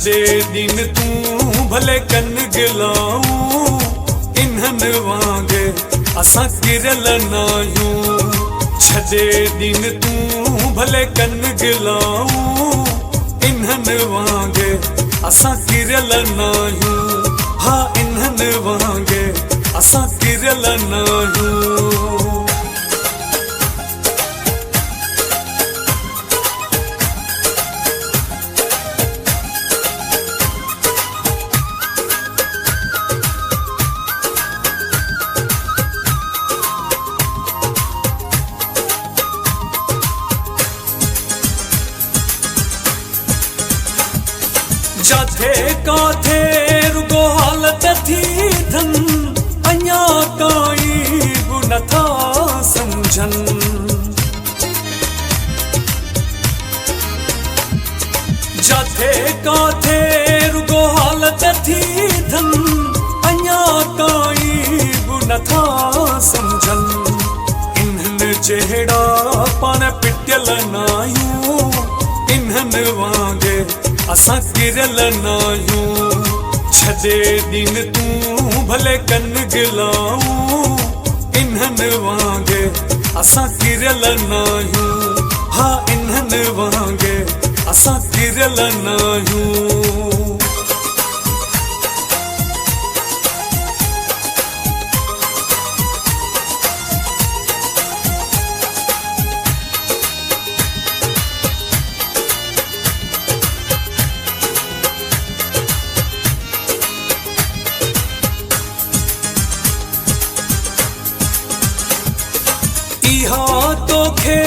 छदे दिन तू भले कन गिलाऊं इन्हन वांगे असा किरल नायूं। छदे दिन तू भले कन गिलाऊं इन्हन वांगे असा किरल नायूं। हाँ इन्हन वांगे असा किरल नायूं। जाथे काथे रुगो हालत थी धन अञा ताईं बि नथा समझन। जाथे काथे रुगो हालत थी धन अञा ताईं बि नथा समझन। इन्हनि जहिड़ा पाण पिटियल नायूं इन्हनि वांगे असा किरल नायूं। छदे दिन तू भले कन गिलाऊं इन्हन वांगे असा किरल नायूं। हाँ इन्हन वांगे असा किरल नायूं। इहा तोखे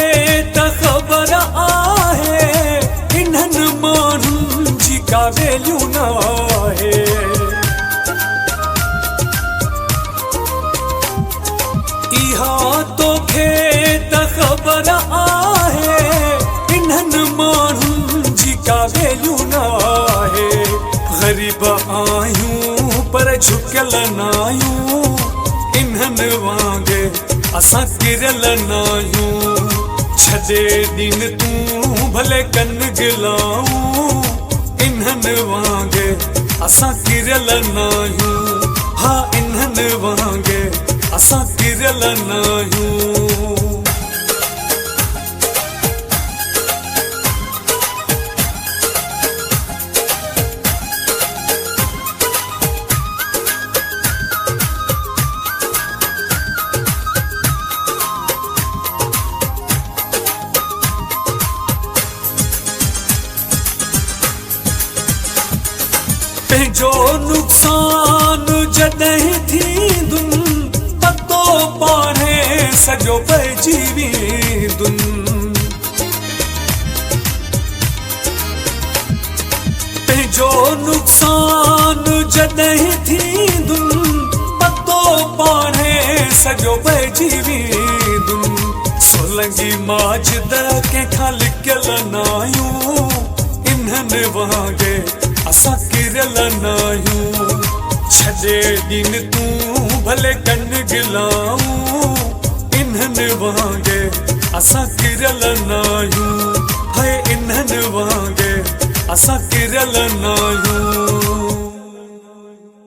त ख़बर आहे इन्हनि माण्हुनि जी का वैल्यू न आहे। इहा तोखे त ख़बर आहे इन्हनि माण्हुनि जी का वैल्यू न आहे। ग़रीब आहियूं पर झुकियल नायूं इन्हनि वांगे असा किरल नायूं। छदे दिन तू भले कन गिलाऊं इन्हनि वांगे असा किरल नायूं। हाँ इन्हनि वांगे असा किरल नायूं। पंहिंजो नुक़सान जॾहिं थींदुनि पतो पाणे सॼो पइजी वेंदुनि। पंहिंजो नुक़सान जॾहिं थींदुनि पतो पाणे सॼो पइजी वेंदुनि। सोलंगी माजिद कंहिंखां लिकियल नायूं इन्हनि वांगे असा किरल नायूं। छदे दिन तू भले कन गिलाऊं इन्हनि वांगे असा किरल नायूं। हाय इन्हनि वांगे असा किरल नायूं।